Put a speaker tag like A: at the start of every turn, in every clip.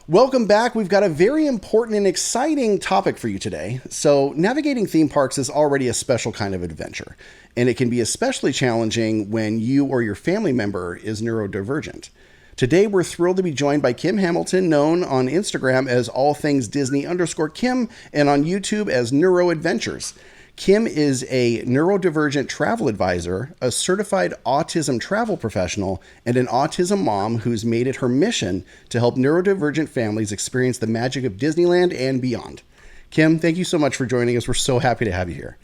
A: Welcome back. We've got a very important and exciting topic for you today. So, navigating theme parks is already a special kind of adventure, and it can be especially challenging when you or your family member is neurodivergent. Today, we're thrilled to be joined by Kim Hamilton, known on Instagram as all things Disney underscore Kim and on YouTube as Neuro Adventures. Kim is a neurodivergent travel advisor, a certified autism travel professional, and an autism mom who's made it her mission to help neurodivergent families experience the magic of Disneyland and beyond. Kim, thank you so much for joining us. We're so happy to have you here.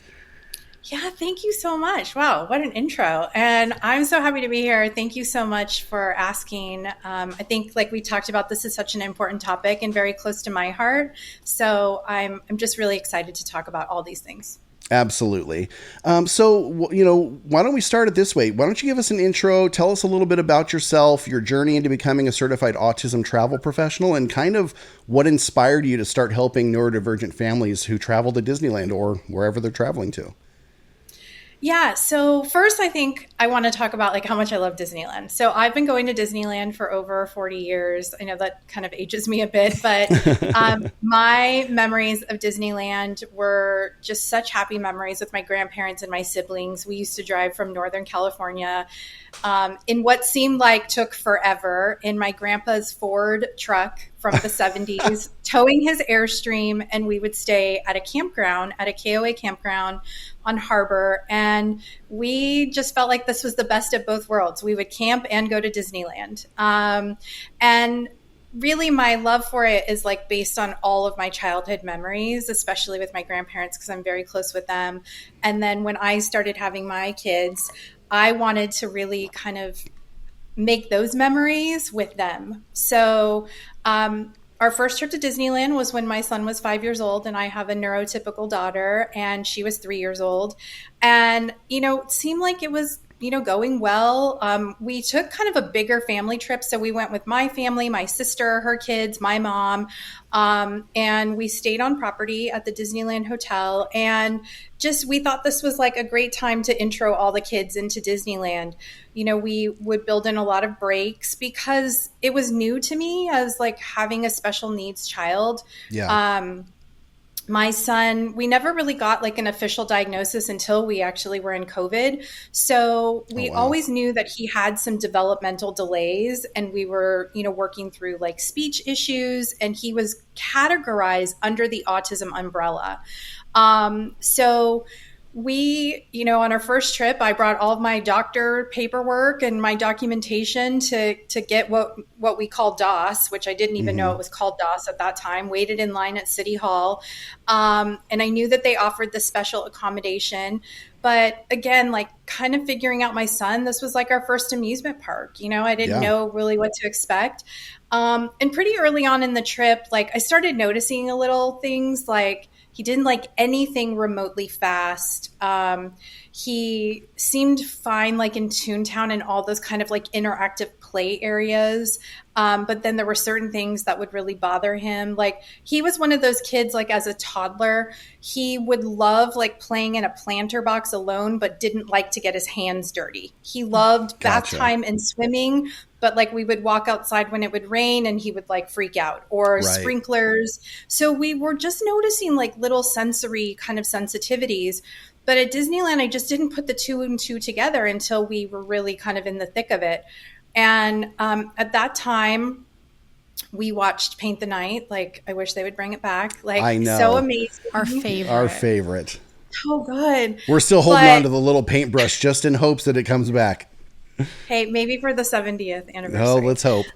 B: Yeah, thank you so much. Wow, what an intro. And I'm so happy to be here. Thank you so much for asking. I think, like we talked about, this is such an important topic and very close to my heart. So I'm just really excited to talk about all these things.
A: Absolutely. Why don't we start it this way? Why don't you give us an intro? Tell us a little bit about yourself, your journey into becoming a certified autism travel professional, and kind of what inspired you to start helping neurodivergent families who travel to Disneyland or wherever they're traveling to.
B: Yeah. So first, I think I want to talk about like how much I love Disneyland. So I've been going to Disneyland for over 40 years. I know that kind of ages me a bit, but my memories of Disneyland were just such happy memories with my grandparents and my siblings. We used to drive from Northern California in what seemed like took forever in my grandpa's Ford truck from the 70s, towing his Airstream, and we would stay at a campground, at a KOA campground on Harbor, and we just felt like this was the best of both worlds. We would camp and go to Disneyland. And really my love for it is like based on all of my childhood memories, especially with my grandparents, because I'm very close with them. And then when I started having my kids, I wanted to really kind of make those memories with them. So our first trip to Disneyland was when my son was 5 years old, and I have a neurotypical daughter, and she was 3 years old. And, it seemed like it was, going well. We took kind of a bigger family trip. So we went with my family, my sister, her kids, my mom, and we stayed on property at the Disneyland Hotel. And we thought this was like a great time to intro all the kids into Disneyland. We would build in a lot of breaks because it was new to me as like having a special needs child.
A: Yeah.
B: My son, we never really got like an official diagnosis until we actually were in COVID. So we always knew that he had some developmental delays, and we were, working through like speech issues, and he was categorized under the autism umbrella. So we, on our first trip, I brought all of my doctor paperwork and my documentation to get what we call DOS, which I didn't even know it was called DOS at that time, waited in line at City Hall. And I knew that they offered this special accommodation. But again, like kind of figuring out my son, this was like our first amusement park. I didn't know really what to expect. And pretty early on in the trip, like I started noticing a little things like, he didn't like anything remotely fast. He seemed fine, like in Toontown and all those kind of like interactive play areas. But then there were certain things that would really bother him. Like he was one of those kids, like as a toddler, he would love like playing in a planter box alone, but didn't like to get his hands dirty. He loved bath time and swimming, but like we would walk outside when it would rain and he would like freak out, or sprinklers. So we were just noticing like little sensory kind of sensitivities. But at Disneyland, I just didn't put the two and two together until we were really kind of in the thick of it. And at that time, we watched Paint the Night. Like, I wish they would bring it back. Like,
A: I know.
B: So amazing.
A: Our favorite.
B: So good.
A: We're still holding on to the little paintbrush just in hopes that it comes back.
B: Hey, maybe for the 70th anniversary.
A: Oh, let's hope.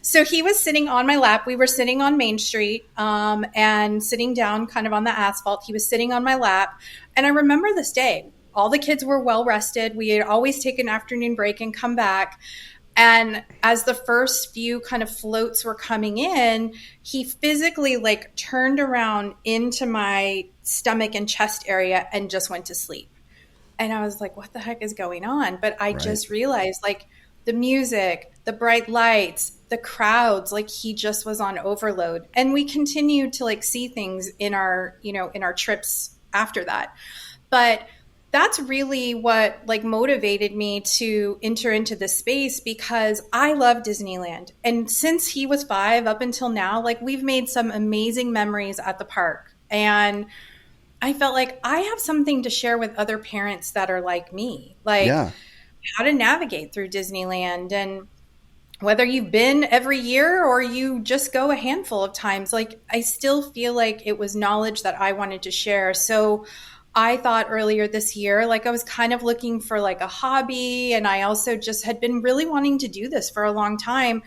B: So he was sitting on my lap. We were sitting on Main Street and sitting down kind of on the asphalt. He was sitting on my lap. And I remember this day. All the kids were well rested. We had always taken an afternoon break and come back. And as the first few kind of floats were coming in, he physically like turned around into my stomach and chest area and just went to sleep. And I was like, what the heck is going on? But I just realized like the music, the bright lights, the crowds, like he just was on overload. And we continued to like see things in our, in our trips after that. But that's really what like motivated me to enter into this space, because I love Disneyland. And since he was 5 up until now, like we've made some amazing memories at the park. And I felt like I have something to share with other parents that are like me, like
A: Yeah.
B: how to navigate through Disneyland. And whether you've been every year or you just go a handful of times, like I still feel like it was knowledge that I wanted to share. So I thought earlier this year, like I was kind of looking for like a hobby. And I also just had been really wanting to do this for a long time.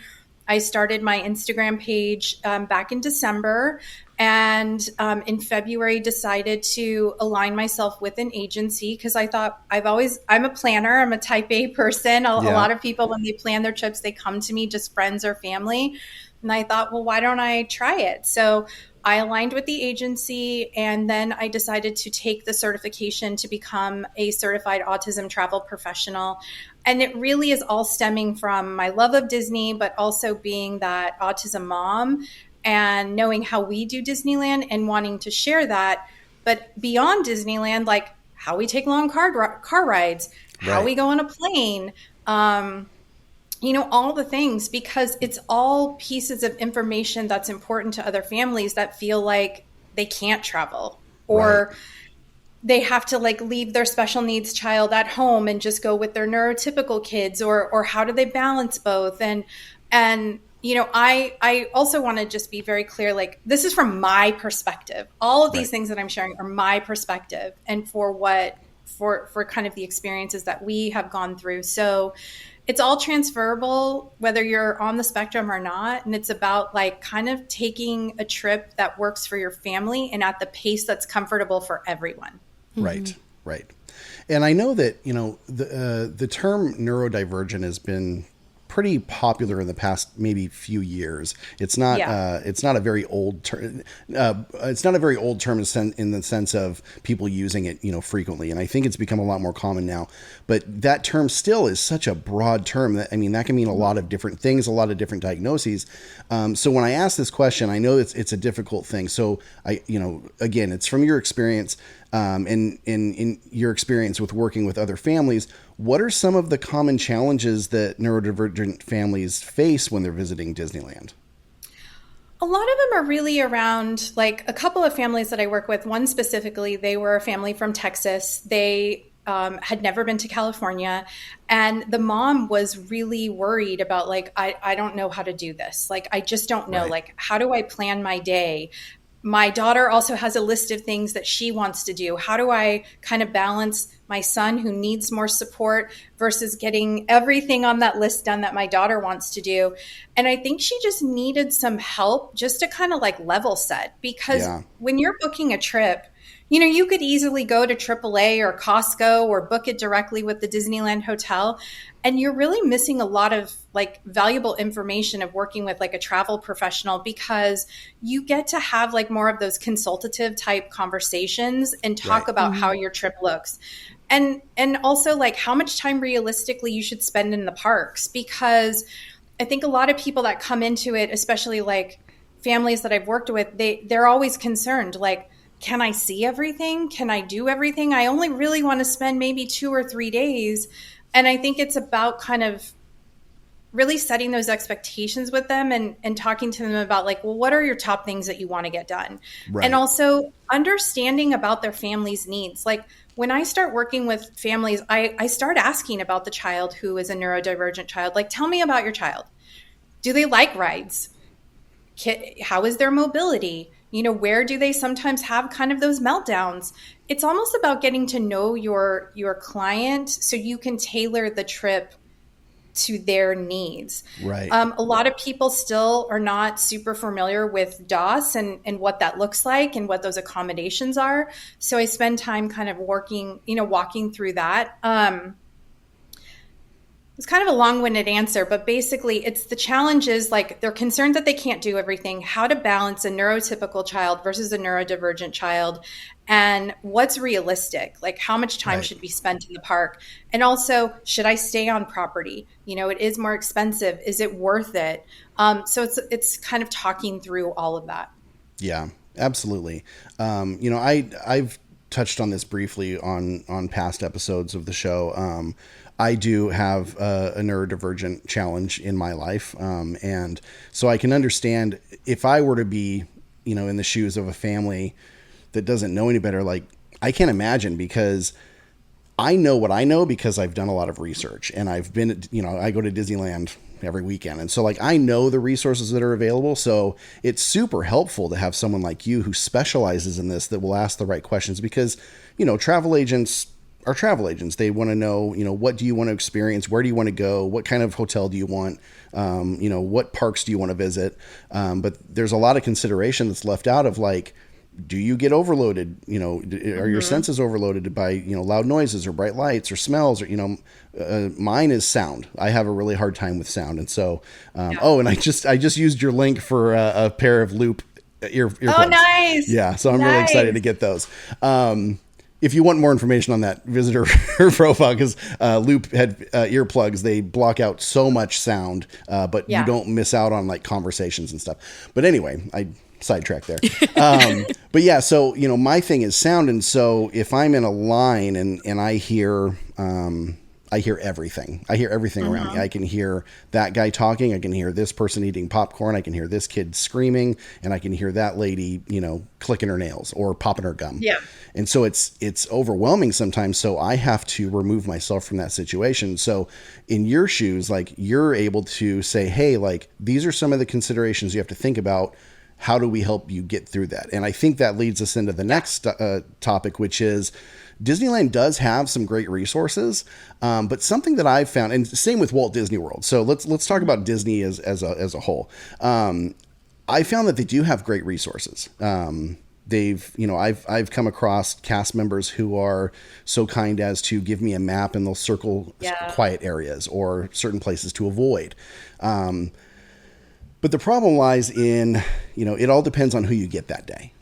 B: I started my Instagram page back in December, and in February decided to align myself with an agency, because I thought I'm a planner. I'm a type A person. A
A: Yeah.
B: lot of people, when they plan their trips, they come to me, just friends or family. And I thought, well, why don't I try it? So I aligned with the agency, and then I decided to take the certification to become a certified autism travel professional. And it really is all stemming from my love of Disney, but also being that autism mom and knowing how we do Disneyland and wanting to share that. But beyond Disneyland, like how we take long car rides, how
A: Right.
B: we go on a plane, all the things, because it's all pieces of information that's important to other families that feel like they can't travel,
A: Right.
B: or they have to like leave their special needs child at home and just go with their neurotypical kids, or how do they balance both. And I also want to just be very clear, like this is from my perspective. All of these
A: Right.
B: things that I'm sharing are my perspective, and for kind of the experiences that we have gone through. So it's all transferable whether you're on the spectrum or not. And it's about like kind of taking a trip that works for your family and at the pace that's comfortable for everyone.
A: Right. Right. And I know that, the term neurodivergent has been pretty popular in the past maybe few years.
B: Yeah.
A: It's not a very old term. It's not a very old term in the sense of people using it, frequently. And I think it's become a lot more common now. But that term still is such a broad term that, I mean, that can mean a lot of different things, a lot of different diagnoses. So when I ask this question, I know it's a difficult thing. So again, it's from your experience, and in your experience with working with other families. What are some of the common challenges that neurodivergent families face when they're visiting Disneyland?
B: A lot of them are really around like a couple of families that I work with. One specifically, they were a family from Texas. They had never been to California. And the mom was really worried about like, I don't know how to do this. Like, I just don't know.
A: Right.
B: Like, how do I plan my day? My daughter also has a list of things that she wants to do. How do I kind of balance my son who needs more support versus getting everything on that list done that my daughter wants to do? And I think she just needed some help just to kind of like level set, because
A: Yeah.
B: when you're booking a trip, you could easily go to AAA or Costco or book it directly with the Disneyland hotel. And you're really missing a lot of like valuable information of working with like a travel professional, because you get to have like more of those consultative type conversations and talk
A: Right.
B: about how your trip looks. And also like how much time realistically you should spend in the parks, because I think a lot of people that come into it, especially like families that I've worked with, they're always concerned like, can I see everything? Can I do everything? I only really want to spend maybe 2 or 3 days. And I think it's about kind of really setting those expectations with them, and talking to them about like, well, what are your top things that you want to get done? And
A: Right.
B: also understanding about their family's needs. Like when I start working with families, I start asking about the child who is a neurodivergent child. Like, tell me about your child. Do they like rides? How is their mobility? Where do they sometimes have kind of those meltdowns? It's almost about getting to know your client so you can tailor the trip to their needs.
A: Right.
B: A lot of people still are not super familiar with DOS and what that looks like and what those accommodations are. So I spend time kind of walking through that. It's kind of a long-winded answer, but basically it's the challenges, like they're concerned that they can't do everything, how to balance a neurotypical child versus a neurodivergent child, and what's realistic, like how much time
A: Right.
B: should be spent in the park. And also, should I stay on property? It is more expensive. Is it worth it? So it's kind of talking through all of that.
A: Yeah, absolutely. I've touched on this briefly on past episodes of the show. I do have a neurodivergent challenge in my life, and so I can understand if I were to be, in the shoes of a family that doesn't know any better. Like, I can't imagine, because I know what I know because I've done a lot of research, and I've been, I go to Disneyland every weekend. And so, like, I know the resources that are available. So it's super helpful to have someone like you who specializes in this, that will ask the right questions, because, travel agents are travel agents. They want to know, what do you want to experience? Where do you want to go? What kind of hotel do you want? What parks do you want to visit? But there's a lot of consideration that's left out of, like, do you get overloaded? Are your senses overloaded by, loud noises or bright lights or smells, or, mine is sound. I have a really hard time with sound. And so, and I just used your link for a pair of Loop earplugs.
B: Oh, nice.
A: Yeah. So I'm really excited to get those. If you want more information on that, visit her profile, because Loop had earplugs. They block out so much sound, but you don't miss out on, like, conversations and stuff. But anyway, I sidetracked there. But yeah, so, my thing is sound. And so if I'm in a line and I hear everything. I hear everything around me. I can hear that guy talking. I can hear this person eating popcorn. I can hear this kid screaming, and I can hear that lady, clicking her nails or popping her gum.
B: Yeah.
A: And so it's overwhelming sometimes. So I have to remove myself from that situation. So in your shoes, like, you're able to say, hey, like, these are some of the considerations you have to think about. How do we help you get through that? And I think that leads us into the next topic, which is Disneyland does have some great resources, but something that I've found, and same with Walt Disney World. So let's talk about Disney as a whole. I found that they do have great resources. I've come across cast members who are so kind as to give me a map, and they'll circle quiet areas or certain places to avoid. But the problem lies in, it all depends on who you get that day.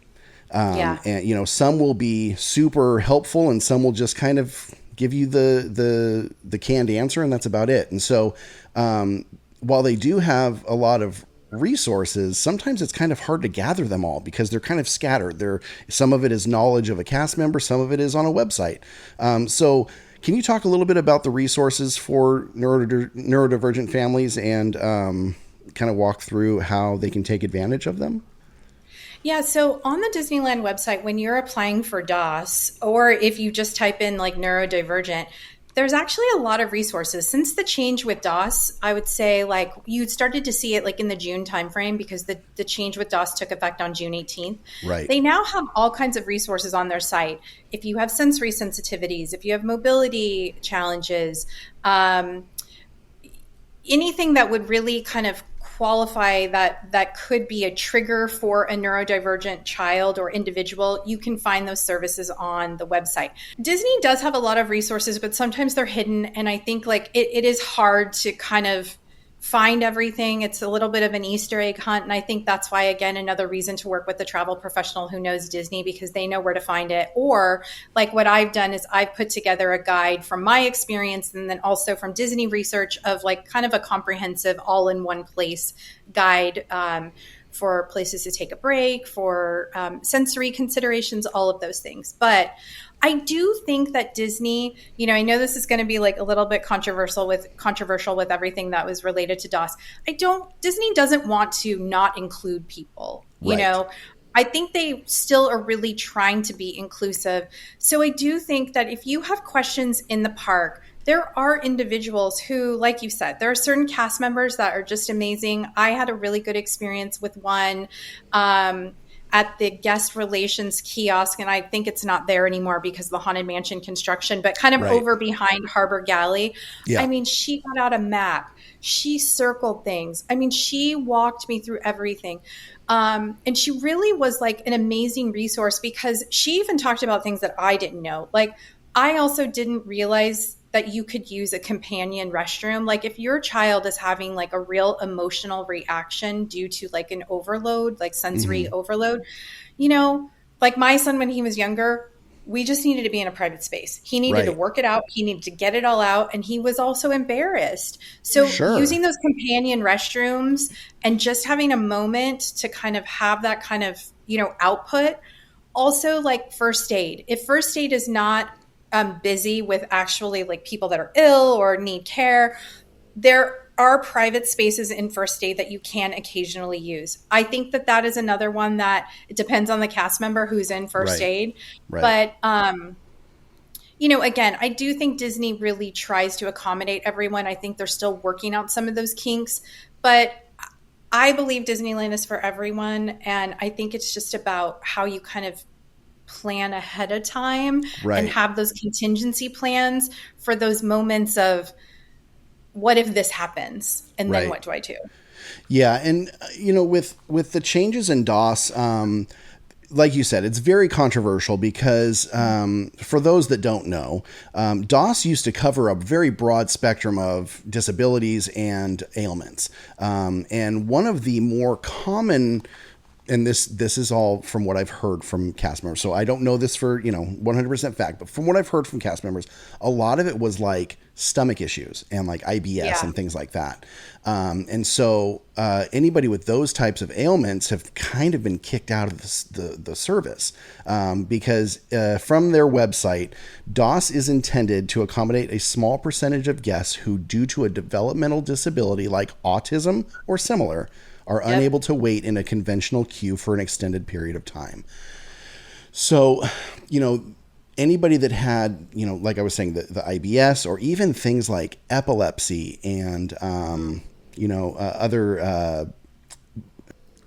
A: And, some will be super helpful, and some will just kind of give you the canned answer, and that's about it. And so, while they do have a lot of resources, sometimes it's kind of hard to gather them all because they're kind of scattered. Some of it is knowledge of a cast member. Some of it is on a website. So can you talk a little bit about the resources for neurodivergent families, and, kind of walk through how they can take advantage of them?
B: Yeah, so on the Disneyland website, when you're applying for DOS, or if you just type in, like, neurodivergent, there's actually a lot of resources. Since the change with DOS, I would say, like, you started to see it, like, in the June timeframe, because the change with DOS took effect on June 18th.
A: Right.
B: They now have all kinds of resources on their site. If you have sensory sensitivities, if you have mobility challenges, anything that would really kind of qualify that could be a trigger for a neurodivergent child or individual, you can find those services on the website. Disney does have a lot of resources, but sometimes they're hidden. And I think, like, it is hard to kind of find everything. It's a little bit of an Easter egg hunt. And I think that's why, again, another reason to work with a travel professional who knows Disney, because they know where to find it. Or, like, what I've done is I've put together a guide from my experience, and then also from Disney research, of, like, kind of a comprehensive all in one place guide for places to take a break, for sensory considerations, all of those things. But I do think that Disney, I know this is going to be, like, a little bit controversial with everything that was related to DOS. Disney doesn't want to not include people,
A: Right.
B: I think they still are really trying to be inclusive. So I do think that if you have questions in the park, there are individuals who, like you said, there are certain cast members that are just amazing. I had a really good experience with one at the guest relations kiosk, and I think it's not there anymore because of the Haunted Mansion construction, but kind of over behind Harbor Galley.
A: Yeah.
B: I mean, she got out a map. She circled things. I mean, she walked me through everything. And she really was, like, an amazing resource, because she even talked about things that I didn't know. Like, I also didn't realize that you could use a companion restroom. Like, if your child is having, like, a real emotional reaction due to, like, an overload, like sensory overload, like my son, when he was younger, we just needed to be in a private space. He needed to work it out. He needed to get it all out. And he was also embarrassed. So using those companion restrooms and just having a moment to kind of have that kind of, output, also like first aid. If first aid is not busy with actually like people that are ill or need care, there are private spaces in first aid that you can occasionally use. I think that that is another one that it depends on the cast member who's in first
A: Right.
B: aid.
A: Right.
B: But, again, I do think Disney really tries to accommodate everyone. I think they're still working out some of those kinks, but I believe Disneyland is for everyone. And I think it's just about how you kind of plan ahead of time and
A: Right.
B: have those contingency plans for those moments of what if this happens and then
A: Right.
B: what do I do?
A: Yeah, and with the changes in DOS, like you said, it's very controversial because for those that don't know, DOS used to cover a very broad spectrum of disabilities and ailments, and one of the more common, and this is all from what I've heard from cast members. So I don't know this for 100% fact, but from what I've heard from cast members, a lot of it was like stomach issues and like IBS
B: Yeah.
A: and things like that. And so anybody with those types of ailments have kind of been kicked out of the service because from their website, DOS is intended to accommodate a small percentage of guests who, due to a developmental disability like autism or similar, are
B: Yep.
A: unable to wait in a conventional queue for an extended period of time. So, anybody that had, like I was saying, the IBS or even things like epilepsy and, other,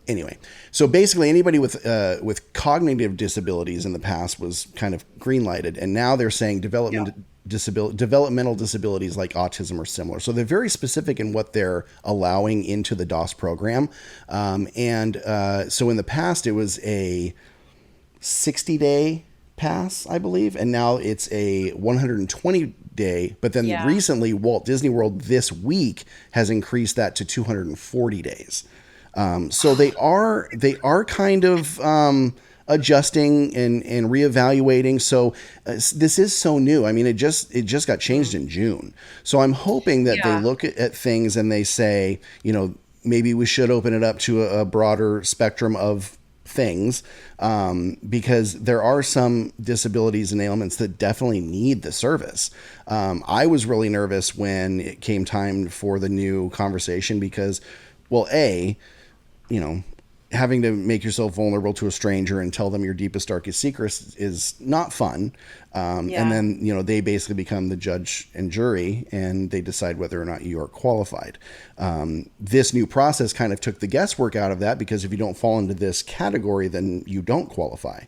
A: anyway. So basically, anybody with cognitive disabilities in the past was kind of green lighted, and now they're saying
B: Yeah.
A: developmental disabilities like autism or similar. So they're very specific in what they're allowing into the DOS program. So in the past, it was a 60-day pass, I believe, and now it's a 120-day. But then
B: Yeah.
A: recently, Walt Disney World this week has increased that to 240 days. So they are kind of adjusting and reevaluating. So this is so new. I mean, it just got changed in June. So I'm hoping that they
B: Yeah.
A: look at things and they say, maybe we should open it up to a broader spectrum of things, because there are some disabilities and ailments that definitely need the service. I was really nervous when it came time for the new conversation because, well, having to make yourself vulnerable to a stranger and tell them your deepest, darkest secrets is not fun.
B: Yeah.
A: And then, they basically become the judge and jury and they decide whether or not you are qualified. This new process kind of took the guesswork out of that because if you don't fall into this category, then you don't qualify.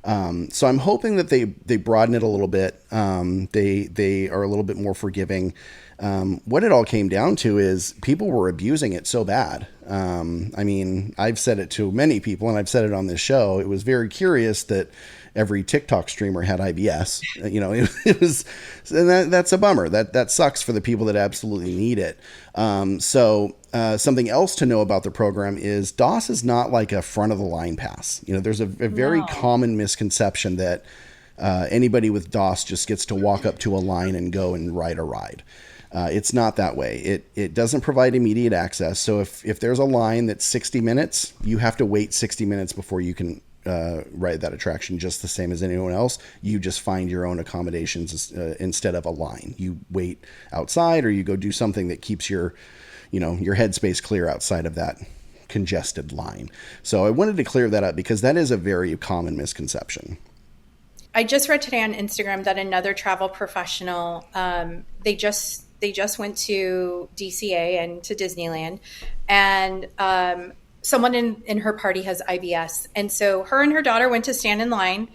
A: So I'm hoping that they broaden it a little bit. They are a little bit more forgiving. What it all came down to is people were abusing it so bad. I mean, I've said it to many people and I've said it on this show. It was very curious that every TikTok streamer had IBS. It was, and that's a bummer. That sucks for the people that absolutely need it. Something else to know about the program is DOS is not like a front of the line pass. There's a very
B: No.
A: common misconception that anybody with DOS just gets to walk up to a line and go and ride a ride. It's not that way. It doesn't provide immediate access. So if there's a line that's 60 minutes, you have to wait 60 minutes before you can ride that attraction, just the same as anyone else. You just find your own accommodations instead of a line. You wait outside or you go do something that keeps your headspace clear outside of that congested line. So I wanted to clear that up because that is a very common misconception.
B: I just read today on Instagram that another travel professional, they just went to DCA and to Disneyland, and someone in her party has IBS, and so her and her daughter went to stand in line,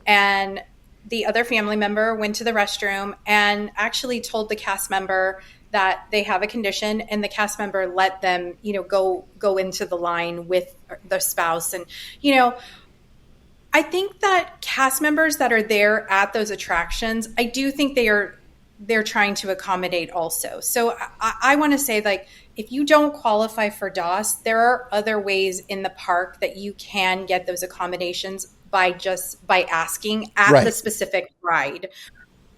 B: and the other family member went to the restroom and actually told the cast member that they have a condition, and the cast member let them, go into the line with the spouse, and I think that cast members that are there at those attractions, I do think they're trying to accommodate also. So I want to say, like, if you don't qualify for DOS, there are other ways in the park that you can get those accommodations by asking at the
A: Right.
B: specific ride.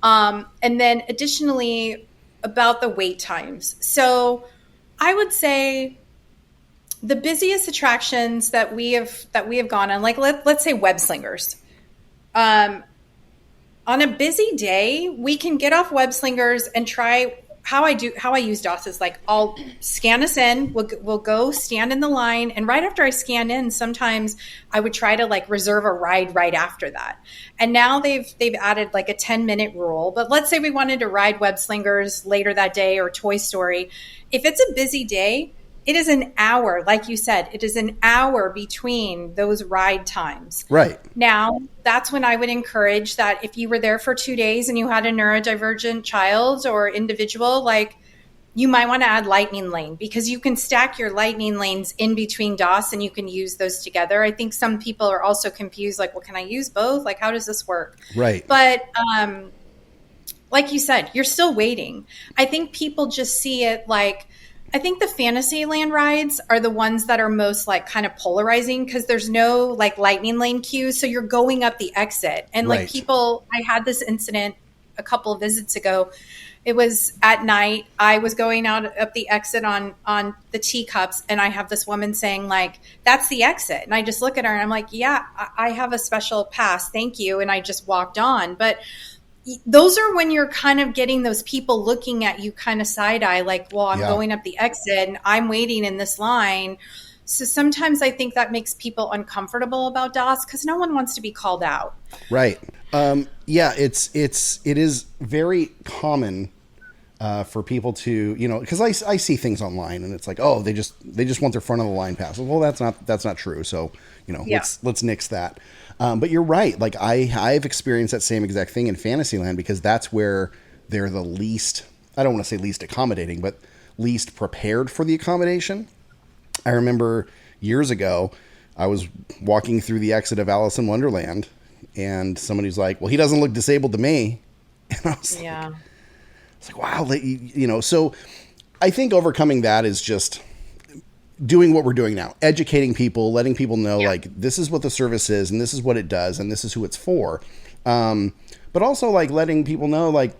B: And then additionally about the wait times. So I would say the busiest attractions that we have gone on, like let's say Web Slingers. Um, on a busy day, we can get off web slingers and try how I use DOS is like I'll scan us in, we'll go stand in the line, and right after I scan in, sometimes I would try to like reserve a ride right after that. And now they've added like a 10-minute rule. But let's say we wanted to ride web slingers later that day or Toy Story. If it's a busy day, it is an hour, like you said, it is an hour between those ride times.
A: Right.
B: Now, that's when I would encourage that if you were there for 2 days and you had a neurodivergent child or individual, like you might want to add lightning lane because you can stack your lightning lanes in between DOS and you can use those together. I think some people are also confused, like, well, can I use both? Like, how does this work?
A: Right.
B: But like you said, you're still waiting. I think people just see it like, I think the Fantasyland rides are the ones that are most like kind of polarizing because there's no like lightning lane queues. So you're going up the exit. And like people, I had this incident a couple of visits ago. It was at night. I was going out up the exit on the teacups and I have this woman saying like, that's the exit. And I just look at her and I'm like, yeah, I have a special pass. Thank you. And I just walked on. But those are when you're kind of getting those people looking at you kind of side eye, like, well, I'm going up the exit and I'm waiting in this line. So sometimes I think that makes people uncomfortable about DOS because no one wants to be called out.
A: Right. Yeah, it is very common for people to, because I see things online and it's like, oh, they just want their front of the line pass. Well, that's not true. So, let's nix that. But you're right. Like I've experienced that same exact thing in Fantasyland because that's where they're the least, I don't want to say least accommodating, but least prepared for the accommodation. I remember years ago, I was walking through the exit of Alice in Wonderland and somebody's like, well, he doesn't look disabled to me. And I was like, wow, so I think overcoming that is just doing what we're doing now, educating people, letting people know like this is what the service is and this is what it does and this is who it's for. But also like letting people know, like,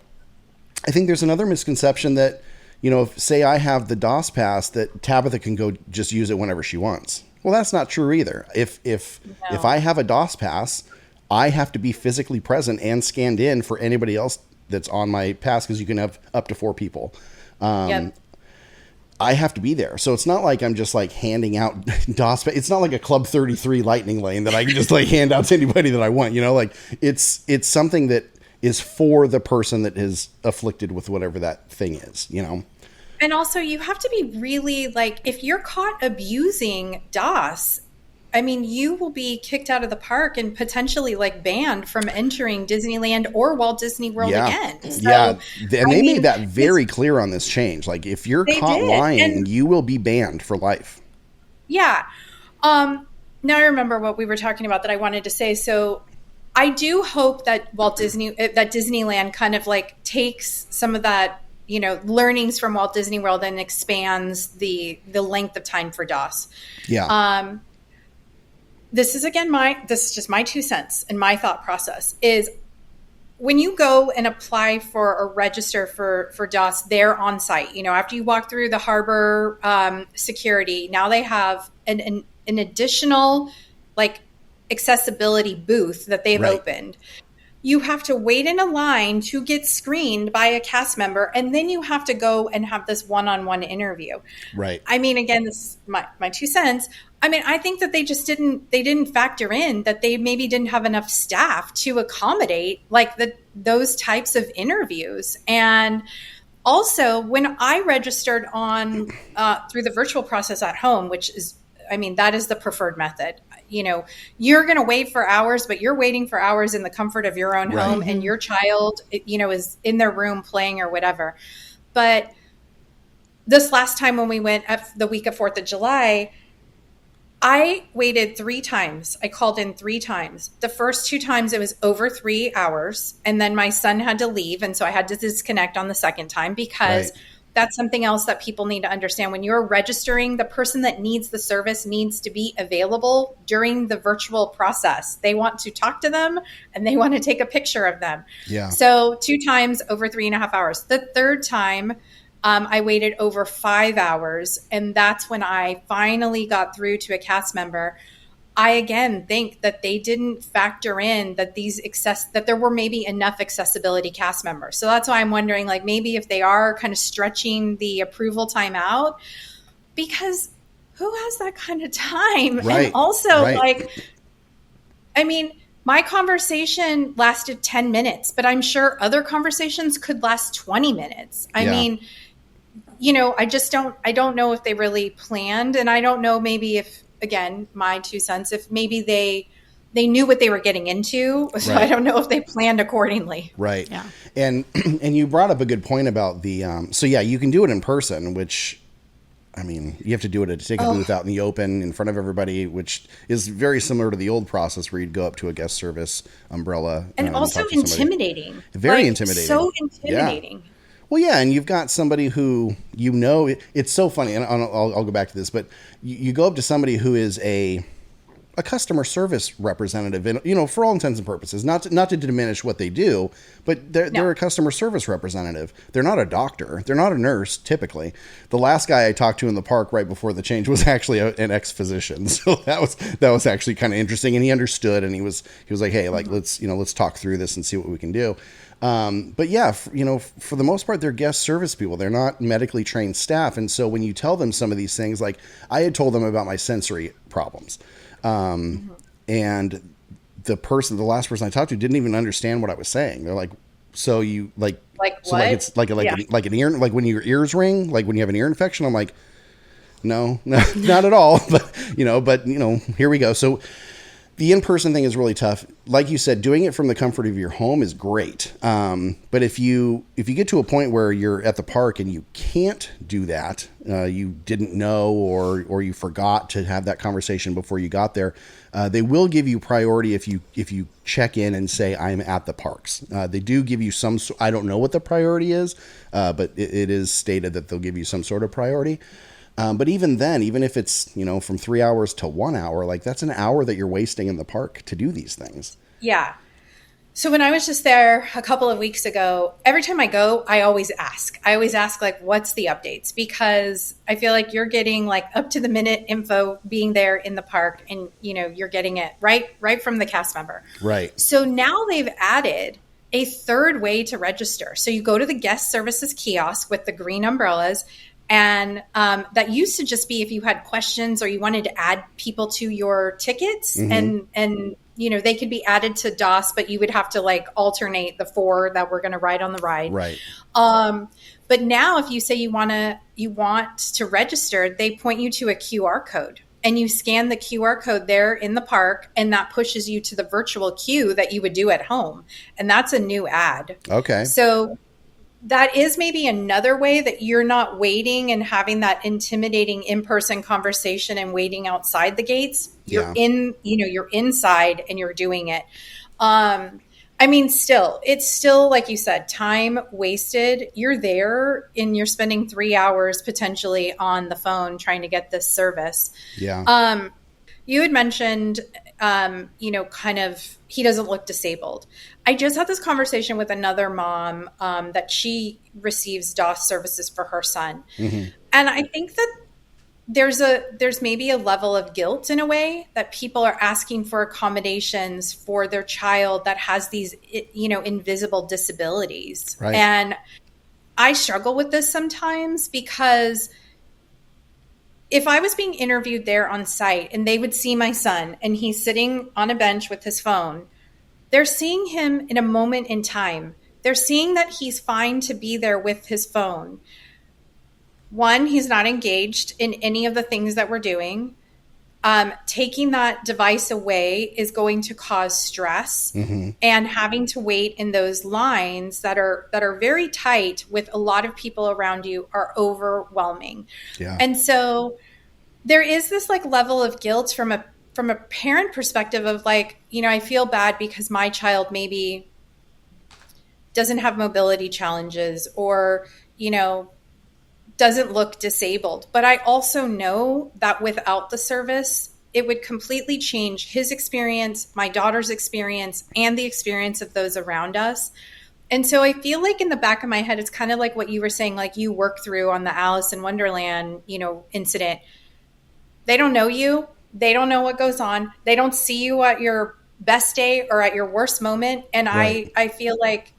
A: I think there's another misconception that, if say I have the DOS pass that Tabitha can go just use it whenever she wants. Well, that's not true either. If I have a DOS pass, I have to be physically present and scanned in for anybody else that's on my pass because you can have up to 4 people. I have to be there. So it's not like I'm just like handing out DOS. It's not like a Club 33 lightning lane that I can just like hand out to anybody that I want, like it's something that is for the person that is afflicted with whatever that thing is,
B: And also you have to be really like, if you're caught abusing DOS, I mean, you will be kicked out of the park and potentially like banned from entering Disneyland or Walt Disney World again. So,
A: and they made that very clear on this change. Like if you're caught lying, you will be banned for life.
B: Yeah. Now I remember what we were talking about that I wanted to say. So I do hope that Disneyland kind of like takes some of that, learnings from Walt Disney World and expands the length of time for DOS.
A: Yeah.
B: This is just my 2 cents and my thought process is when you go and apply for or register for DOS there on site, after you walk through the harbor security, now they have an additional like accessibility booth that they've opened. You have to wait in a line to get screened by a cast member, and then you have to go and have this one-on-one interview.
A: Right.
B: I mean, again, this is my 2 cents. I mean, I think that they didn't factor in that they maybe didn't have enough staff to accommodate like those types of interviews. And also, when I registered on through the virtual process at home, which is, I mean, that is the preferred method. You're going to wait for hours, but you're waiting for hours in the comfort of your own home, and your child, is in their room playing or whatever. But this last time when we went up the week of 4th of July, I waited 3 times. I called in 3 times. The first 2 times it was over 3 hours, and then my son had to leave, and so I had to disconnect on the second time because that's something else that people need to understand. When you're registering, the person that needs the service needs to be available during the virtual process. They want to talk to them and they want to take a picture of them.
A: Yeah.
B: So 2 times over 3.5 hours. The third time, I waited over 5 hours, and that's when I finally got through to a cast member. I again think that they didn't factor in that that there were maybe enough accessibility cast members. So that's why I'm wondering, like, maybe if they are kind of stretching the approval time out, because who has that kind of time? And
A: Right.
B: also,
A: Right.
B: like, I mean, my conversation lasted 10 minutes, but I'm sure other conversations could last 20 minutes. I mean, I don't know if they really planned, and I don't know maybe if, again, my 2 cents, if maybe they knew what they were getting into. So
A: Right.
B: I don't know if they planned accordingly.
A: Right.
B: Yeah.
A: And you brought up a good point about the so yeah, you can do it in person, which I mean, you have to do it at a ticket booth out in the open in front of everybody, which is very similar to the old process where you'd go up to a guest service umbrella
B: And also
A: talk to somebody.
B: intimidating.
A: Very intimidating.
B: So intimidating.
A: Yeah. Well, yeah, and you've got somebody who it's so funny, and I'll go back to this, but you go up to somebody who is a customer service representative, and for all intents and purposes, not to diminish what they do, but they're a customer service representative. They're not a doctor. They're not a nurse. Typically, the last guy I talked to in the park right before the change was actually an ex-physician. So that was actually kind of interesting, and he understood, and he was like, hey, like let's talk through this and see what we can do. But yeah, for the most part, they're guest service people. They're not medically trained staff, and so when you tell them some of these things, like I had told them about my sensory problems. And the last person I talked to didn't even understand what I was saying. They're like, so you like so
B: what?
A: like it's like an ear, like when your ears ring, like when you have an ear infection. I'm like, no, not at all. But here we go. So the in-person thing is really tough. Like you said, doing it from the comfort of your home is great. But if you get to a point where you're at the park and you can't do that, you didn't know or you forgot to have that conversation before you got there, they will give you priority if you check in and say, I'm at the parks. They do give you some, I don't know what the priority is, but it is stated that they'll give you some sort of priority. But even then, even if it's, from 3 hours to 1 hour, like that's an hour that you're wasting in the park to do these things.
B: Yeah. So when I was just there a couple of weeks ago, every time I go, I always ask like, what's the updates? Because I feel like you're getting like up to the minute info being there in the park, and, you're getting it right from the cast member.
A: Right.
B: So now they've added a third way to register. So you go to the guest services kiosk with the green umbrellas. And that used to just be if you had questions or you wanted to add people to your tickets, and they could be added to DOS, but you would have to like alternate the 4 that were going to ride on the ride.
A: Right.
B: But now if you say you want to register, they point you to a QR code, and you scan the QR code there in the park, and that pushes you to the virtual queue that you would do at home. And that's a new ad. Okay. So that is maybe another way that you're not waiting and having that intimidating in-person conversation and waiting outside the gates. You're you're inside and you're doing it. It's still, like you said, time wasted. You're there and you're spending 3 hours potentially on the phone trying to get this service. Yeah. You had mentioned, kind of, he doesn't look disabled. I just had this conversation with another mom that she receives DOS services for her son. Mm-hmm. And I think that there's maybe a level of guilt in a way that people are asking for accommodations for their child that has these, invisible disabilities. Right. And I struggle with this sometimes because if I was being interviewed there on site and they would see my son and he's sitting on a bench with his phone, they're seeing him in a moment in time. They're seeing that he's fine to be there with his phone. One, he's not engaged in any of the things that we're doing. Taking that device away is going to cause stress, and having to wait in those lines that are very tight with a lot of people around you are overwhelming. Yeah. And so there is this like level of guilt from a parent perspective of like, I feel bad because my child maybe doesn't have mobility challenges or, doesn't look disabled. But I also know that without the service, it would completely change his experience, my daughter's experience, and the experience of those around us. And so I feel like in the back of my head, it's kind of like what you were saying, like you work through on the Alice in Wonderland, incident. They don't know you. They don't know what goes on. They don't see you at your best day or at your worst moment. And
A: Right.
B: I feel like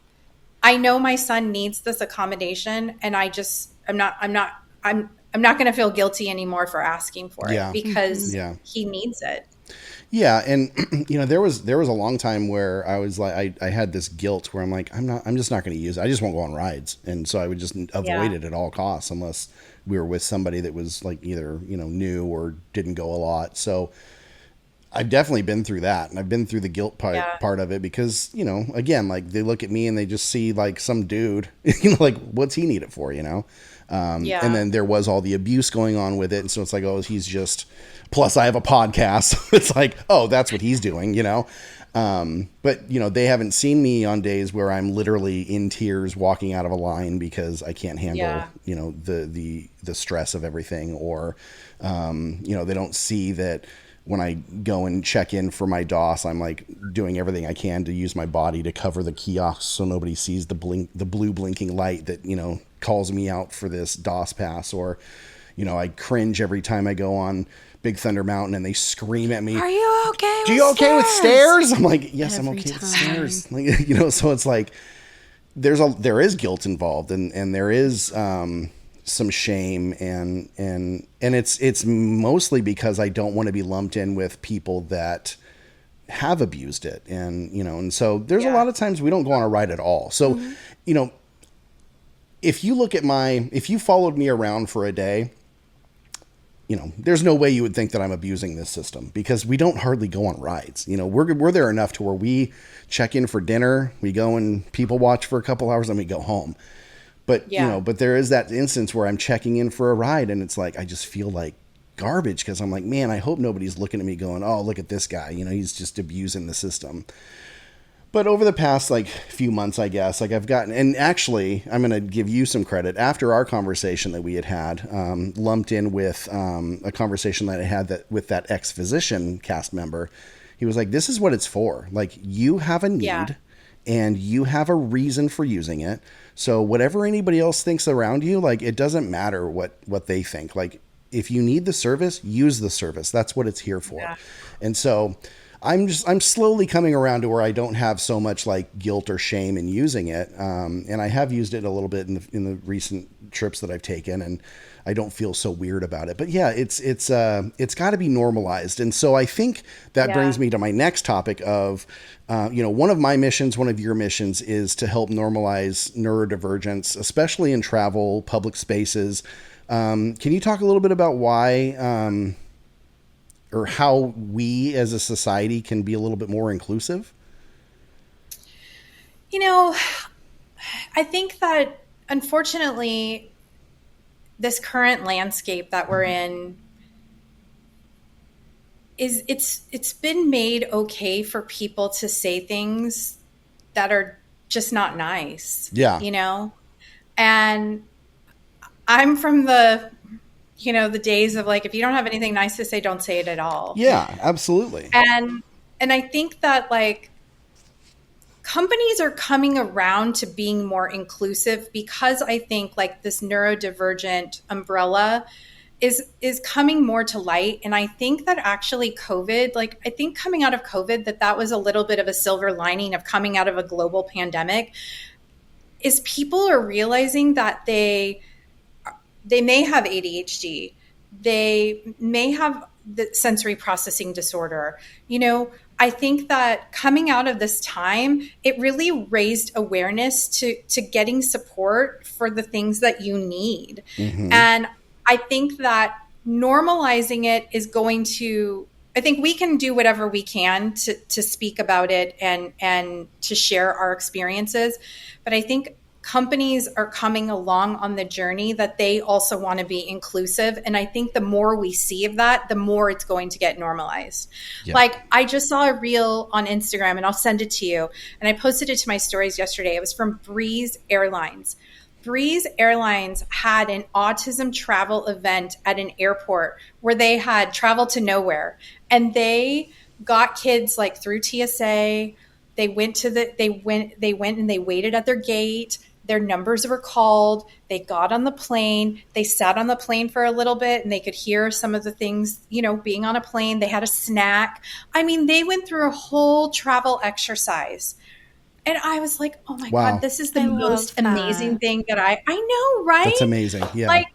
B: I know my son needs this accommodation, and I'm not going to feel guilty anymore for asking for it
A: Yeah.
B: because
A: Yeah.
B: he needs it.
A: Yeah, and there was a long time where I was like I had this guilt where I'm just not going to use it. I just won't go on rides, and so I would just avoid
B: Yeah.
A: it at all costs unless we were with somebody that was like either new or didn't go a lot. So I've definitely been through that, and I've been through the guilt
B: Yeah.
A: part of it because again, like they look at me and they just see like some dude, like what's he need it for, and
B: Yeah.
A: then there was all the abuse going on with it, and so it's like, oh, he's just. Plus, I have a podcast, so it's like, oh, that's what he's doing. But they haven't seen me on days where I'm literally in tears walking out of a line because I can't handle,
B: Yeah.
A: the stress of everything, or they don't see that when I go and check in for my DOS, I'm like doing everything I can to use my body to cover the kiosk so nobody sees the blue blinking light that calls me out for this DOS pass, or I cringe every time I go on Big Thunder Mountain and they scream at me.
C: Are you okay?
A: Do you okay with stairs? I'm like, yes, I'm
C: Every
A: okay with
C: time.
A: stairs. Like, so it's like there is guilt involved, and there is some shame, and it's mostly because I don't want to be lumped in with people that have abused it, and so there's a lot of times we don't go on a ride at all. So, if you followed me around for a day, there's no way you would think that I'm abusing this system because we don't hardly go on rides. We're there enough to where we check in for dinner, we go and people watch for a couple hours, and we go home. But, but there is that instance where I'm checking in for a ride and it's like, I just feel like garbage because I'm like, man, I hope nobody's looking at me going, oh, look at this guy. He's just abusing the system. But over the past few months, I guess, I've gotten, and actually I'm going to give you some credit after our conversation that we had lumped in with a conversation that I had with that ex-physician cast member. He was like, this is what it's for. Like, you have a need and you have a reason for using it. So whatever anybody else thinks around you, it doesn't matter what they think. Like, if you need the service, use the service. That's what it's here for. Yeah. And so I'm slowly coming around to where I don't have so much guilt or shame in using it. And I have used it a little bit in the recent trips that I've taken, and I don't feel so weird about it. But yeah, it's got to be normalized. And so I think that brings me to my next topic of, one of my missions, one of your missions is to help normalize neurodivergence, especially in travel, public spaces. Can you talk a little bit about why, or how we as a society can be a little bit more inclusive?
B: I think that unfortunately, this current landscape that we're in it's been made okay for people to say things that are just not nice.
A: Yeah.
B: And I'm from the days of if you don't have anything nice to say, don't say it at all.
A: Yeah, absolutely.
B: And I think that companies are coming around to being more inclusive because I think this neurodivergent umbrella is coming more to light. And I think that actually COVID, I think coming out of COVID, that was a little bit of a silver lining of coming out of a global pandemic, is people are realizing that they may have ADHD. They may have the sensory processing disorder. I think that coming out of this time, it really raised awareness to getting support for the things that you need. Mm-hmm. And I think that normalizing it is going to, I think we can do whatever we can to speak about it and to share our experiences. But I think companies are coming along on the journey that they also want to be inclusive. And I think the more we see of that, the more it's going to get normalized. Yeah. I just saw a reel on Instagram, and I'll send it to you. And I posted it to my stories yesterday. It was from Breeze Airlines. Breeze Airlines had an autism travel event at an airport where they had travel to nowhere. And they got kids through TSA. They went and they waited at their gate. their numbers were called. They got on the plane. They sat on the plane for a little bit and they could hear some of the things, being on a plane. They had a snack. I mean, they went through a whole travel exercise. And I was like, oh my God, this is the most amazing thing that I know, right?
A: That's amazing. Yeah.
B: Like,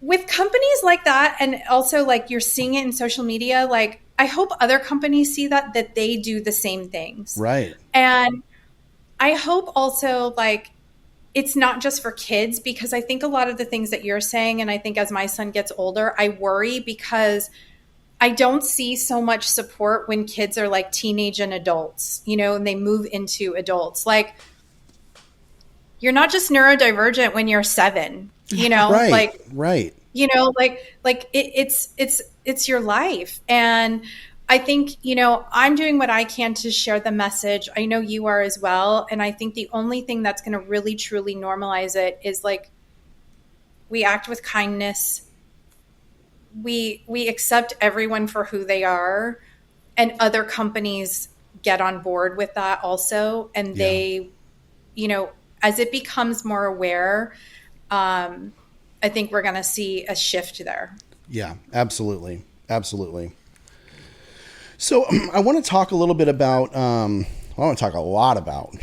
B: with companies like that, and also like you're seeing it in social media, like I hope other companies see that they do the same things.
A: Right.
B: And I hope also like it's not just for kids, because I think a lot of the things that you're saying, and I think as my son gets older, I worry because I don't see so much support when kids are like teenage and adults, and they move into adults. Like, you're not just neurodivergent when you're 7,
A: Right,
B: like,
A: right.
B: It's your life. And I think, I'm doing what I can to share the message. I know you are as well. And I think the only thing that's going to really, truly normalize it is like, we act with kindness. We accept everyone for who they are, and other companies get on board with that also. And they, as it becomes more aware, I think we're going to see a shift there.
A: Yeah, absolutely. Absolutely. So I want to talk a little bit about, I want to talk a lot about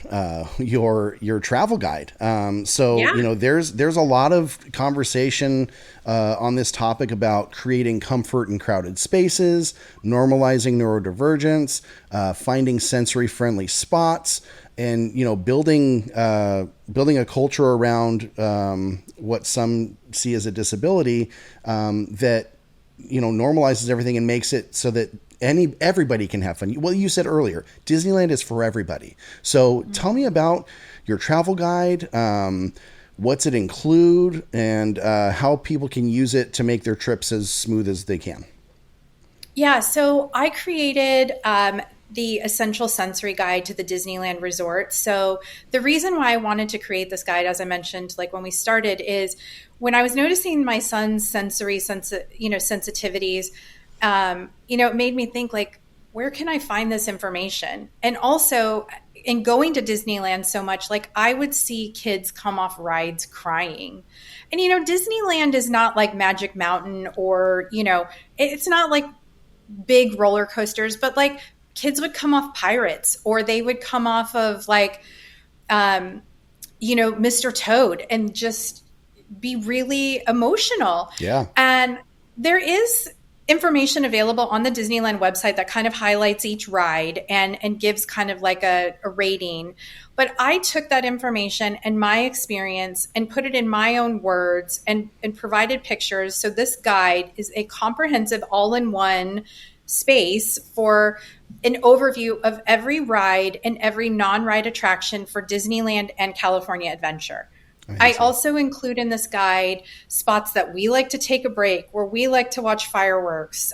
A: your travel guide. There's a lot of conversation on this topic about creating comfort in crowded spaces, normalizing neurodivergence, finding sensory friendly spots, and building a culture around what some see as a disability that normalizes everything and makes it so that everybody can have fun. Well, you said earlier, Disneyland is for everybody. So tell me about your travel guide. What's it include, and how people can use it to make their trips as smooth as they can.
B: Yeah, so I created the Essential Sensory Guide to the Disneyland Resort. So the reason why I wanted to create this guide, as I mentioned, like when we started, is when I was noticing my son's sensory sensitivities, it made me think like, where can I find this information? And also, in going to Disneyland so much, like I would see kids come off rides crying. And, Disneyland is not like Magic Mountain or, it's not like big roller coasters, but like kids would come off Pirates, or they would come off of like, Mr. Toad, and just be really emotional.
A: Yeah.
B: And there is information available on the Disneyland website that kind of highlights each ride and gives kind of like a rating. But I took that information and my experience and put it in my own words and provided pictures. So this guide is a comprehensive all-in-one space for an overview of every ride and every non-ride attraction for Disneyland and California Adventure. I also include in this guide spots that we like to take a break, where we like to watch fireworks,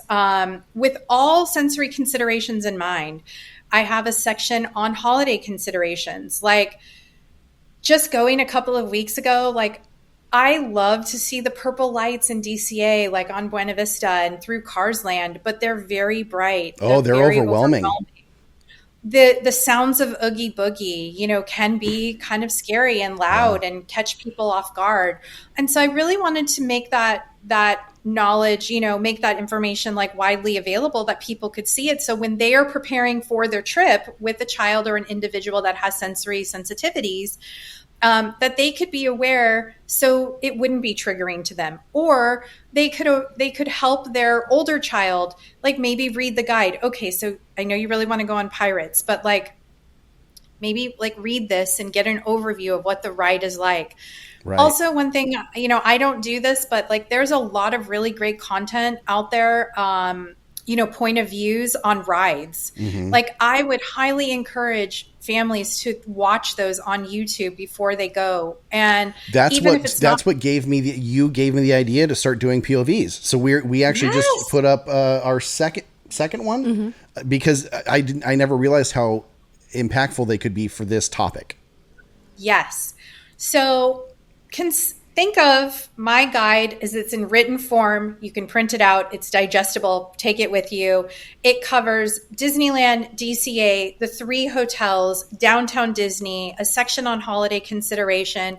B: with all sensory considerations in mind. I have a section on holiday considerations, like just going a couple of weeks ago, like I love to see the purple lights in DCA, like on Buena Vista and through Cars Land, but they're very bright.
A: Oh, they're overwhelming.
B: The sounds of Oogie Boogie, can be kind of scary and loud and catch people off guard. And so I really wanted to make that knowledge, make that information like widely available that people could see it. So when they are preparing for their trip with a child or an individual that has sensory sensitivities, that they could be aware, so it wouldn't be triggering to them. Or they could help their older child, like maybe read the guide. Okay, so I know you really want to go on Pirates, but like maybe like read this and get an overview of what the ride is like. Right. Also, one thing, I don't do this, but like there's a lot of really great content out there, point of views on rides. Mm-hmm. Like I would highly encourage families to watch those on YouTube before they go. And
A: that's what gave me the idea to start doing POVs. So we actually just put up our second one, because I never realized how impactful they could be for this topic.
B: Yes. So think of my guide as it's in written form. You can print it out. It's digestible. Take it with you. It covers Disneyland, DCA, the 3 hotels, downtown Disney, a section on holiday consideration.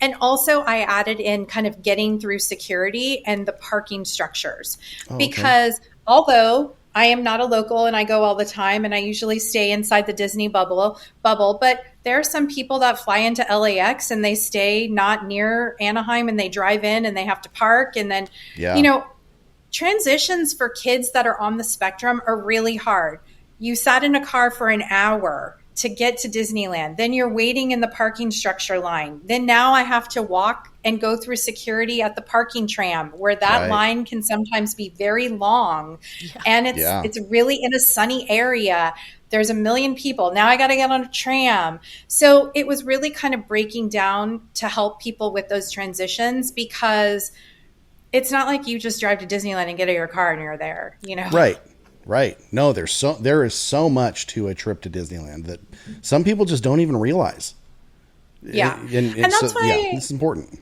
B: And also I added in kind of getting through security and the parking structures. Because although I am not a local and I go all the time and I usually stay inside the Disney bubble, but there are some people that fly into LAX and they stay not near Anaheim and they drive in and they have to park. And then, transitions for kids that are on the spectrum are really hard. You sat in a car for an hour to get to Disneyland. Then you're waiting in the parking structure line. Then now I have to walk and go through security at the parking tram where that line can sometimes be very long. And it's really in a sunny area. There's a million people. Now I got to get on a tram. So it was really kind of breaking down to help people with those transitions, because it's not like you just drive to Disneyland and get in your car and you're there,
A: Right. No, there is so much to a trip to Disneyland that some people just don't even realize.
B: Yeah.
A: And that's why this is important.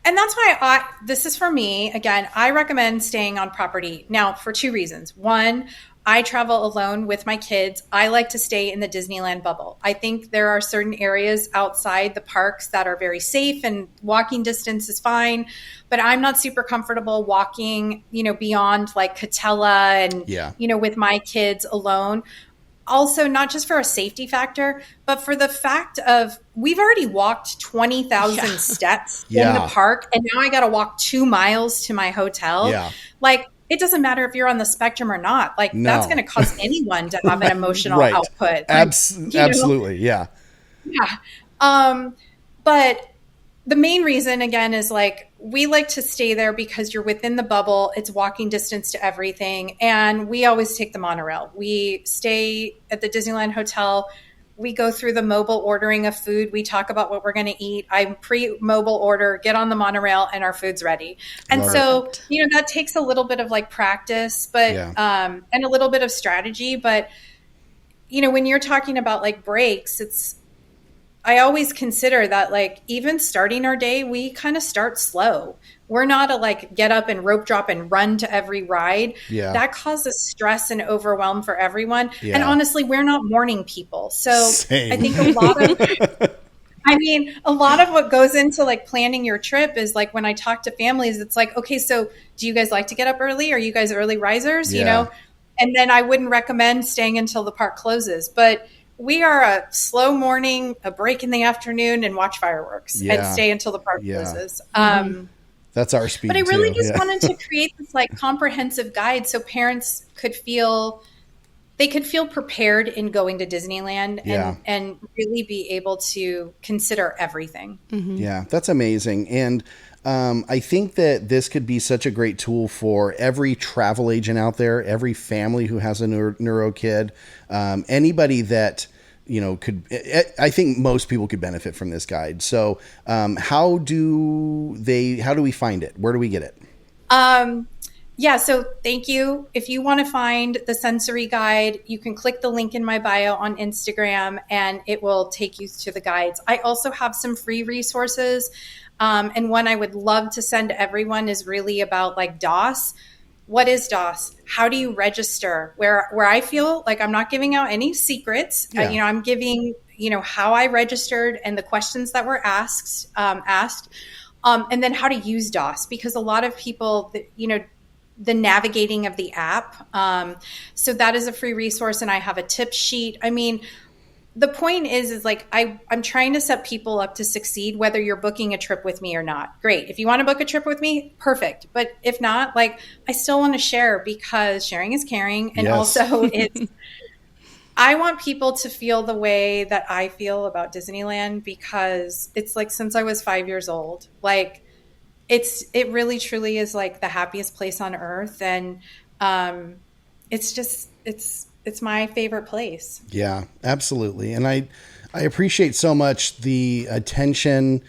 B: And that's why this is for me. Again, I recommend staying on property now for 2 reasons. One, I travel alone with my kids. I like to stay in the Disneyland bubble. I think there are certain areas outside the parks that are very safe and walking distance is fine, but I'm not super comfortable walking, beyond like Catella and, with my kids alone. Also, not just for a safety factor, but for the fact of we've already walked 20,000 steps in the park, and now I got to walk 2 miles to my hotel.
A: Yeah.
B: Like, it doesn't matter if you're on the spectrum or not. Like, that's going to cause anyone to have an emotional output.
A: Absolutely. Yeah.
B: Yeah. But the main reason, again, is like, we like to stay there because you're within the bubble. It's walking distance to everything. And we always take the monorail. We stay at the Disneyland Hotel. We go through the mobile ordering of food. We talk about what we're going to eat. I pre-mobile order, get on the monorail, and our food's ready. And that takes a little bit of like practice, but and a little bit of strategy. But, when you're talking about like breaks, I always consider that like even starting our day, we kind of start slow. We're not a like get up and rope drop and run to every ride.
A: Yeah.
B: That causes stress and overwhelm for everyone. Yeah. And honestly, we're not morning people. So I think a lot of what goes into like planning your trip is like when I talk to families, it's like, okay, so do you guys like to get up early? Are you guys early risers? And then I wouldn't recommend staying until the park closes. But we are a slow morning, a break in the afternoon, and watch fireworks and stay until the park closes.
A: That's our speed.
B: But I really just wanted to create this like comprehensive guide so parents could feel prepared in going to Disneyland and really be able to consider everything.
A: Mm-hmm. Yeah, that's amazing. And I think that this could be such a great tool for every travel agent out there, every family who has a neuro kid, anybody that, I think most people could benefit from this guide. So how do we find it? Where do we get it?
B: So thank you. If you want to find the sensory guide, you can click the link in my bio on Instagram and it will take you to the guides. I also have some free resources. And one I would love to send to everyone is really about like DOS. What is DOS? How do you register? Where I feel like I'm not giving out any secrets. Yeah. I'm giving, how I registered and the questions that were asked, and then how to use DOS, because a lot of people, the navigating of the app. So that is a free resource, and I have a tip sheet. The point is like I'm trying to set people up to succeed, whether you're booking a trip with me or not. Great. If you want to book a trip with me, perfect. But if not, like I still want to share, because sharing is caring. And also I want people to feel the way that I feel about Disneyland, because it's like since I was 5 years old, like it really truly is like the happiest place on earth. And it's my favorite place.
A: Yeah, absolutely. And I appreciate so much the attention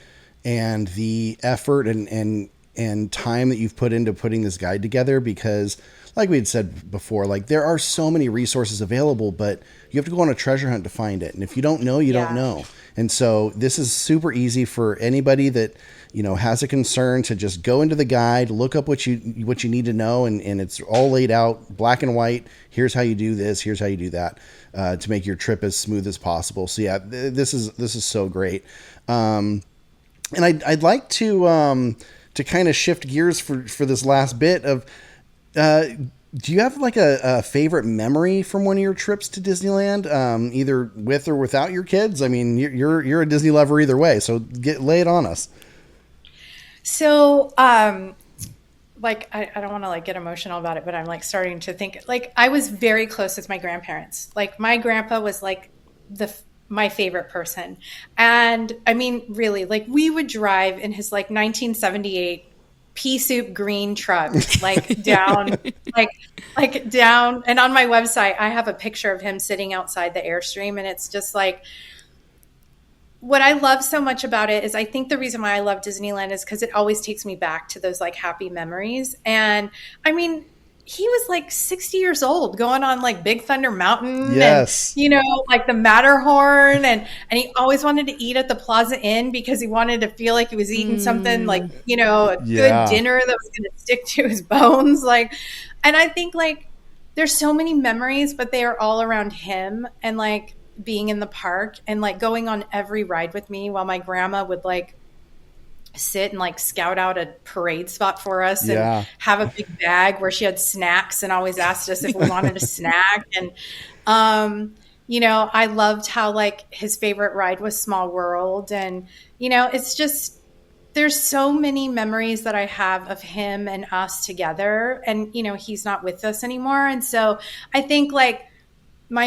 A: and the effort and time that you've put into putting this guide together, because like we had said before, like there are so many resources available, but you have to go on a treasure hunt to find it. And if you don't know, you don't know. And so this is super easy for anybody that has a concern, to just go into the guide, look up what you need to know, and it's all laid out, black and white. Here's how you do this. Here's how you do that, to make your trip as smooth as possible. So yeah, this is so great. And I'd like to kind of shift gears for this last bit of, do you have like a favorite memory from one of your trips to Disneyland, either with or without your kids? I mean, you're a Disney lover either way, so lay it on us.
B: So, like, I don't want to like get emotional about it, but I'm like starting to think, like, I was very close with my grandparents. Like, my grandpa was like my favorite person. And I mean, really, like, we would drive in his like 1978 pea soup green truck, like down, like down. And on my website, I have a picture of him sitting outside the Airstream. And it's just like, what I love so much about it is, I think the reason why I love Disneyland is because it always takes me back to those like happy memories. And I mean, he was like 60 years old going on like Big Thunder Mountain,
A: yes,
B: and like the Matterhorn, and he always wanted to eat at the Plaza Inn because he wanted to feel like he was eating something like, a good dinner that was going to stick to his bones. Like, and I think like there's so many memories, but they are all around him, and like being in the park and like going on every ride with me while my grandma would like sit and like scout out a parade spot for us and have a big bag where she had snacks and always asked us if we wanted a snack. And, I loved how like his favorite ride was Small World. And, it's just, there's so many memories that I have of him and us together. And, he's not with us anymore. And so I think like my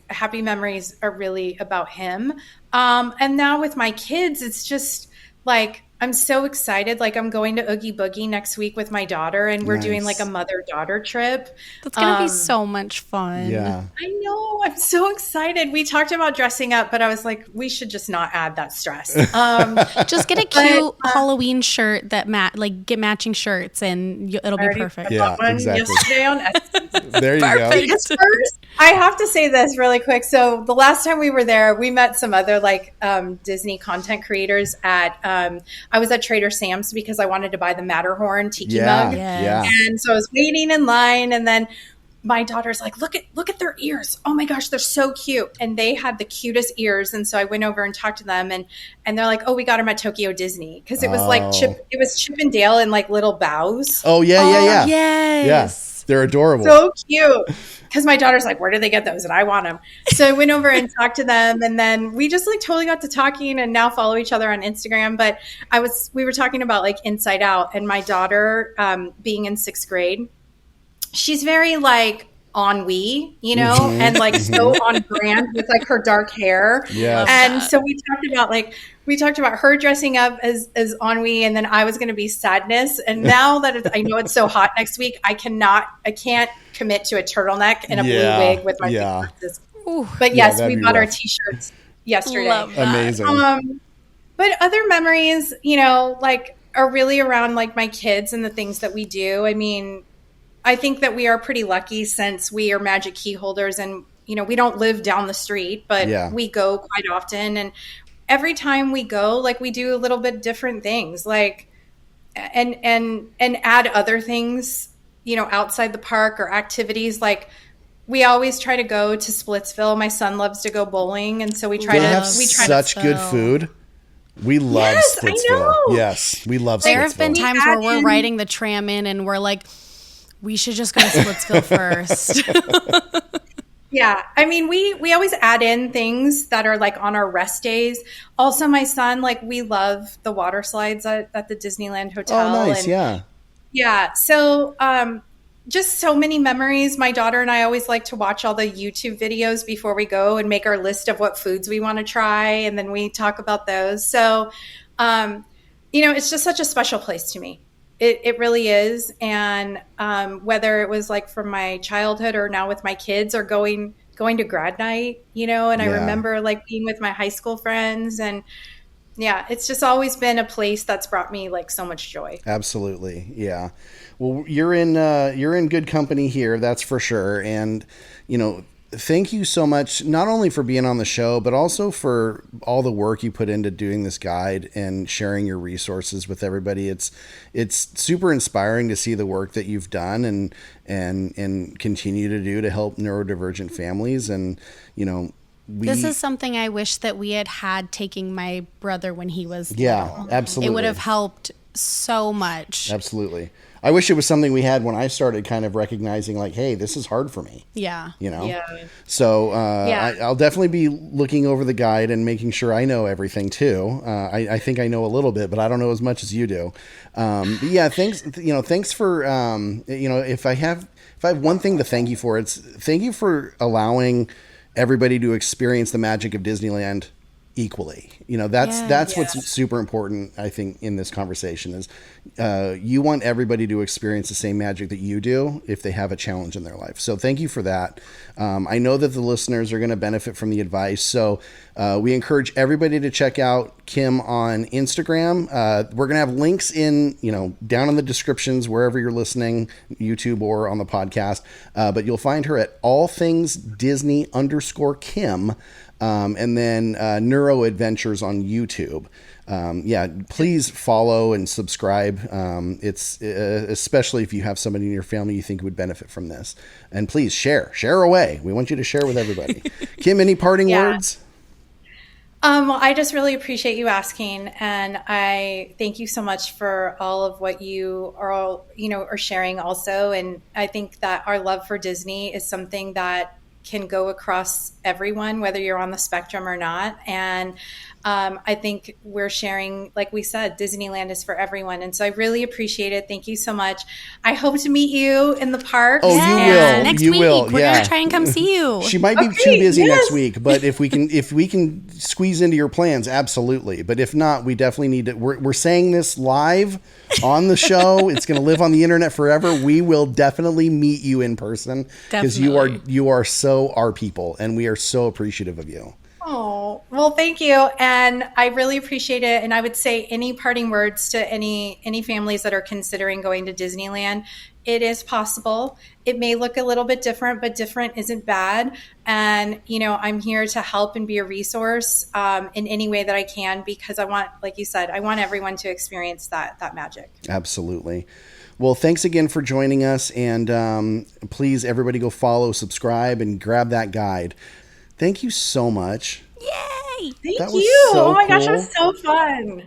B: happy memories are really about him. And now with my kids, it's just, like, I'm so excited. Like, I'm going to Oogie Boogie next week with my daughter, and we're doing like a mother-daughter trip.
C: That's going to be so much fun.
A: Yeah.
B: I know. I'm so excited. We talked about dressing up, but I was like, we should just not add that stress.
C: Just get a cute Halloween shirt get matching shirts, and it'll be perfect.
A: Yeah, exactly.
B: Yesterday on Etsy.
A: There you go.
B: First, I have to say this really quick. So the last time we were there, we met some other like Disney content creators at I was at Trader Sam's because I wanted to buy the Matterhorn tiki mug.
A: Yeah.
B: And so I was waiting in line, and then my daughter's like, look at their ears. Oh my gosh, they're so cute. And they had the cutest ears. And so I went over and talked to them, and they're like, oh, we got them at Tokyo Disney. Cause it was like Chip and Dale in like little bows.
A: Oh yeah.
C: Yes.
A: Yeah. They're adorable.
B: So cute. Because my daughter's like, where do they get those? And I want them. So I went over and talked to them, and then we just like totally got to talking, and now follow each other on Instagram. But we were talking about like Inside Out, and my daughter being in 6th grade, she's very like ennui, and like so on brand with like her dark hair.
A: Yes.
B: And so we talked about her dressing up as ennui, and then I was going to be sadness. And now that I know it's so hot next week, I can't commit to a turtleneck and a blue wig with my glasses. But yes, we bought our t-shirts yesterday.
A: Amazing.
B: But other memories, like are really around like my kids and the things that we do. I mean, I think that we are pretty lucky since we are Magic Key holders, and we don't live down the street, but we go quite often. And every time we go, like we do a little bit different things, like and add other things, outside the park or activities. Like we always try to go to Splitsville. My son loves to go bowling, and so we try
A: such good food. We love Splitsville. Yes, we love Splitsville.
C: There have been times where we're riding the tram in, and we're like, we should just go to Splitsville first.
B: Yeah. I mean, we always add in things that are like on our rest days. Also, my son, like we love the water slides at the Disneyland Hotel.
A: Oh, nice.
B: Yeah. So, just so many memories. My daughter and I always like to watch all the YouTube videos before we go and make our list of what foods we want to try. And then we talk about those. So, it's just such a special place to me. It really is. And whether it was like from my childhood or now with my kids or going to grad night, I remember like being with my high school friends, and it's just always been a place that's brought me like so much joy.
A: Absolutely. Yeah. Well, you're in good company here. That's for sure. And, thank you so much, not only for being on the show, but also for all the work you put into doing this guide and sharing your resources with everybody. It's super inspiring to see the work that you've done and continue to do to help neurodivergent families. And,
C: this is something I wish that we had taking my brother when he was
A: little. Absolutely.
C: It would have helped so much.
A: Absolutely. I wish it was something we had when I started kind of recognizing like, hey, this is hard for me.
C: Yeah.
B: Yeah.
A: So I'll definitely be looking over the guide and making sure I know everything too. I think I know a little bit, but I don't know as much as you do. But yeah, thanks for, if I have one thing to thank you for, it's thank you for allowing everybody to experience the magic of Disneyland equally. That's what's super important, I think, in this conversation is you want everybody to experience the same magic that you do if they have a challenge in their life. So thank you for that. I know that the listeners are going to benefit from the advice. So we encourage everybody to check out Kim on Instagram. We're going to have links down in the descriptions wherever you're listening, YouTube or on the podcast. But you'll find her at allthingsDisney_Kim. And then Neuro Adventures on YouTube. Please follow and subscribe. It's especially if you have somebody in your family you think would benefit from this. And please share away. We want you to share with everybody. Kim, any parting words?
B: Well, I just really appreciate you asking, and I thank you so much for all of what you are sharing also. And I think that our love for Disney is something that can go across everyone, whether you're on the spectrum or not. And I think we're sharing, like we said, Disneyland is for everyone. And so I really appreciate it. Thank you so much. I hope to meet you in the park.
A: Oh, you will.
C: Next
A: you
C: week.
A: will.
C: We're going to try and come see you.
A: She might be too busy next week, but if we can squeeze into your plans, absolutely. But if not, we definitely need to, we're saying this live on the show. It's going to live on the internet forever. We will definitely meet you in person because you are so our people, and we are so appreciative of you.
B: Oh, well, thank you. And I really appreciate it. And I would say any parting words to any families that are considering going to Disneyland. It is possible. It may look a little bit different, but different isn't bad. And, I'm here to help and be a resource in any way that I can, because I want, like you said, I want everyone to experience that magic. Absolutely.
A: Well, thanks again for joining us. And please, everybody go follow, subscribe, and grab that guide. Thank you so much.
C: Yay!
B: Thank you. Oh my gosh, it was so fun.